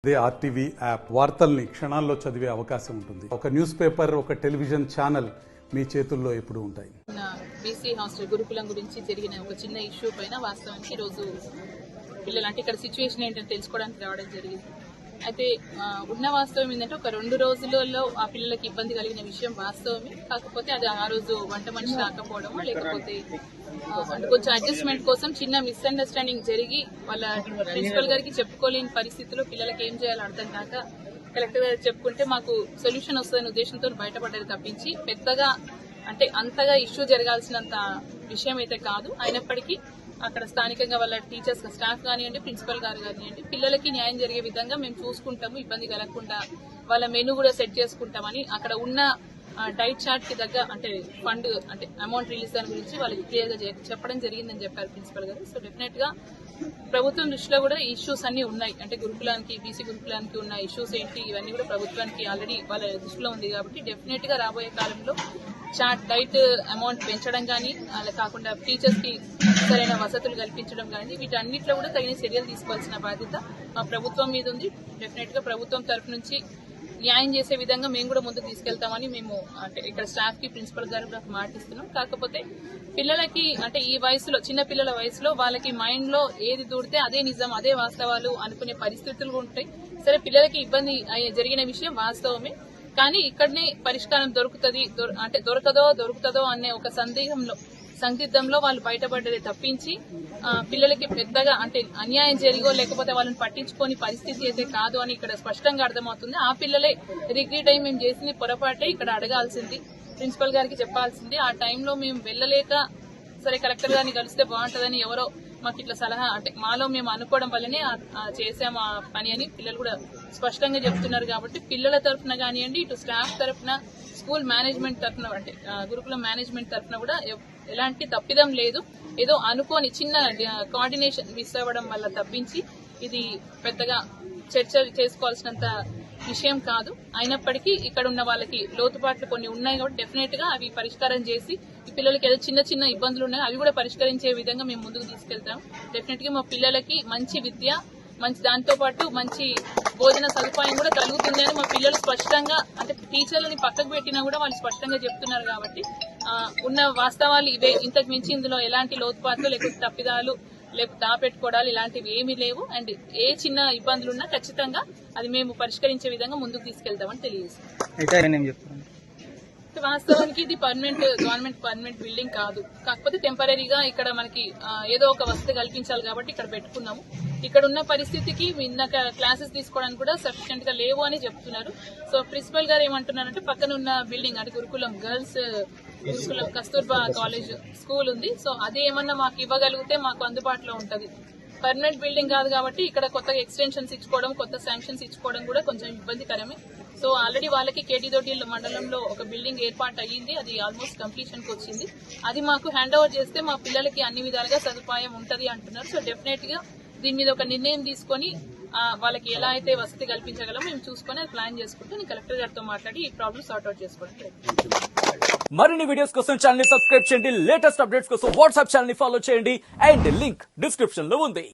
అదే RTV app వార్తల్ని క్షణాల్లో చదివే అవకాశం ఉంటుంది. ఒక న్యూస్ పేపర్, ఒక టెలివిజన్ ఛానల్ మీ చేతుల్లో ఎప్పుడూ ఉంటాయి. బీసీ హాస్టల్ గురుకులం గురించి జరిగిన ఒక చిన్న ఇష్యూ పైన వాస్తవానికి ఈరోజు పిల్లలు అంటే ఇక్కడ సిచ్యువేషన్ ఏంటని తెలుసుకోవడానికి రావడం జరిగింది. అయితే ఉన్న వాస్తవం ఏంటంటే ఒక 2 రోజులలో ఆ పిల్లలకి ఇబ్బంది కలిగిన విషయం వాస్తవమే. కాకపోతే అది ఆ రోజు వంట మనిషి రాకపోవడం లేకపోతే అంటే కొంచెం అడ్జస్ట్మెంట్ కోసం చిన్న మిస్అండర్స్టాండింగ్ జరిగి వాళ్ళ ప్రిన్సిపల్ గారికి చెప్పుకోలేని పరిస్థితిలో పిల్లలకి ఏం చేయాలో అర్థం కాక కలెక్టర్ గారు చెప్పుకుంటే మాకు సొల్యూషన్ వస్తుందనే ఉద్దేశంతో బయటపడ్డది తప్పించి పెద్దగా అంటే అంతగా ఇష్యూ జరగాల్సినంత విషయం అయితే కాదు. అయినప్పటికీ అక్కడ స్థానికంగా వాళ్ళ టీచర్స్ స్టాఫ్ కానివ్వండి, ప్రిన్సిపల్ గారు కానివ్వండి, పిల్లలకి న్యాయం జరిగే విధంగా మేము చూసుకుంటాము, ఇబ్బంది కలగకుండా వాళ్ళ మెనూ కూడా సెట్ చేసుకుంటామని అక్కడ ఉన్న డైట్ చార్ట్ కి దగ్గర అంటే ఫండ్ అంటే అమౌంట్ రిలీజ్ దాని గురించి వాళ్ళకి క్లియర్ గా చెప్పడం జరిగిందని చెప్పారు ప్రిన్సిపల్ గారు. సో డెఫినెట్ గా ప్రభుత్వం దృష్టిలో కూడా ఇష్యూస్ అన్ని ఉన్నాయి. అంటే గురుకులానికి, బీసీ గురుకులానికి ఉన్న ఇష్యూస్ ఏంటి ఇవన్నీ కూడా ప్రభుత్వానికి ఆల్రెడీ వాళ్ళ దృష్టిలో ఉంది కాబట్టి డెఫినెట్ గా రాబోయే కాలంలో చార్ట్ డైట్ అమౌంట్ పెంచడం కానీ అలా కాకుండా టీచర్స్ కి సరైన వసతులు కల్పించడం కానీ వీటన్నిటిలో కూడా తగిన చర్యలు తీసుకోవాల్సిన బాధ్యత మా ప్రభుత్వం మీద ఉంది. డెఫినెట్ గా ప్రభుత్వం తరఫు నుంచి న్యాయం చేసే విధంగా మేము కూడా ముందుకు తీసుకెళ్తామని మేము అంటే ఇక్కడ స్టాఫ్ కి, ప్రిన్సిపల్ గారు మాటిస్తున్నాం. కాకపోతే పిల్లలకి అంటే ఈ వయసులో చిన్న పిల్లల వయసులో వాళ్ళకి మైండ్ లో ఏది దూరితే అదే నిజం, అదే వాస్తవాలు అనుకునే పరిస్థితులు ఉంటాయి. సరే, పిల్లలకి ఇబ్బంది జరిగిన విషయం వాస్తవమే, కానీ ఇక్కడనే పరిష్కారం దొరుకుతుంది అంటే దొరుకుతుందో అనే ఒక సందిగ్ధంలో వాళ్ళు బయటపడ్డదే తప్పించి పిల్లలకి పెద్దగా అంటే అన్యాయం జరిగో లేకపోతే వాళ్ళని పట్టించుకోని పరిస్థితి అయితే కాదు అని ఇక్కడ స్పష్టంగా అర్థమవుతుంది. ఆ పిల్లలే రిగ్రెట్ అయి మేము చేసింది పొరపాటే ఇక్కడ అడగాల్సింది, ప్రిన్సిపల్ గారికి చెప్పాల్సింది. ఆ టైంలో మేము వెళ్ళలేక సరే కలెక్టర్ గారిని కలిస్తే బాగుంటుందని ఎవరో మాకు ఇట్లా సలహా అంటే మాలో మేము అనుకోవడం వల్లనే చేసాము ఆ పని అని పిల్లలు కూడా స్పష్టంగా చెప్తున్నారు. కాబట్టి పిల్లల తరఫున కానివ్వండి, ఇటు స్టాఫ్ తరఫున, స్కూల్ మేనేజ్మెంట్ తరఫున అంటే గురుకులం మేనేజ్మెంట్ తరఫున కూడా ఎలాంటి తప్పిదం లేదు. ఏదో అనుకోని చిన్న కోఆర్డినేషన్ మిస్ అవ్వడం వల్ల తప్పించి ఇది పెద్దగా చర్చ చేసుకోవాల్సినంత విషయం కాదు. అయినప్పటికీ ఇక్కడ ఉన్న వాళ్ళకి లోతుపాట్లు కొన్ని ఉన్నాయి కాబట్టి డెఫినెట్ గా అవి పరిష్కారం చేసి ఈ పిల్లలకి ఏదో చిన్న చిన్న ఇబ్బందులు ఉన్నాయి అవి కూడా పరిష్కరించే విధంగా మేము ముందుకు తీసుకెళ్తాం. డెఫినెట్ గా మా పిల్లలకి మంచి విద్య, మంచి దాంతో పాటు మంచి భోజన సదుపాయం కూడా కలుగుతుంది అని మా పిల్లలు స్పష్టంగా అంటే టీచర్లని పక్కకు పెట్టినా కూడా వాళ్ళు స్పష్టంగా చెప్తున్నారు. కాబట్టి ఉన్న వాస్తవాలు ఇవే, ఇంతకు మించి ఇందులో ఎలాంటి లోతుపాట్లు లేకపోతే తప్పిదాలు లేకపోతే దాపెట్టుకోవడాలు ఇలాంటివి ఏమీ లేవు. అండ్ ఏ చిన్న ఇబ్బందులున్నా ఖచ్చితంగా అది మేము పరిష్కరించే విధంగా ముందుకు తీసుకెళ్తామని తెలియజేస్తాం. వాస్తవానికి ఇది గవర్నమెంట్ పర్మనెంట్ బిల్డింగ్ కాదు, కాకపోతే టెంపరీగా ఇక్కడ మనకి ఏదో ఒక వసతి కల్పించాలి కాబట్టి ఇక్కడ పెట్టుకున్నాము. ఇక్కడ ఉన్న పరిస్థితికి ఇందాక క్లాసెస్ తీసుకోవడానికి కూడా సఫిషియెంట్ గా లేవు అని చెప్తున్నారు. సో ప్రిన్సిపల్ గారు ఏమంటున్నారంటే పక్కన ఉన్న బిల్డింగ్ అంటే గురుకులం గర్ల్స్ గురుకులం కస్తూర్బా కాలేజ్ స్కూల్ ఉంది, సో అది ఏమన్నా మాకు ఇవ్వగలిగితే మాకు అందుబాటులో ఉంటుంది. పర్మనెంట్ బిల్డింగ్ కాదు కాబట్టి ఇక్కడ కొత్తగా ఎక్స్టెన్షన్స్ ఇచ్చుకోవడం, కొత్త శాంక్షన్స్ ఇచ్చుకోవడం కూడా కొంచెం ఇబ్బందికరమే. సో ఆల్రెడీ వాళ్ళకి కేటీదొడ్డి మండలంలో ఒక బిల్డింగ్ ఏర్పాటు అయ్యింది, అది ఆల్మోస్ట్ కంప్లీషన్ కి వచ్చింది. అది మాకు హ్యాండ్ ఓవర్ చేస్తే మా పిల్లలకి అన్ని విధాలుగా సదుపాయం ఉంటది అంటున్నారు. సో డెఫినెట్ గా దీని మీద ఒక నిర్ణయం తీసుకొని వాళ్ళకి ఎలా అయితే వసతి కల్పించగలమో మేము చూసుకొని అది ప్లాన్ చేసుకుంటే నేను కలెక్టర్ గారితో మాట్లాడి ఈ ప్రాబ్లమ్ సార్ట్అవుట్ చేసుకోవడం. మరిన్ని వీడియోస్ కోసం ఛానల్ ని సబ్స్క్రైబ్ చేయండి, లేటెస్ట్ అప్డేట్స్ కోసం వాట్సాప్ ఛానల్ ని ఫాలో చేయండి అండ్ లింక్ డిస్క్రిప్షన్ లో ఉంది.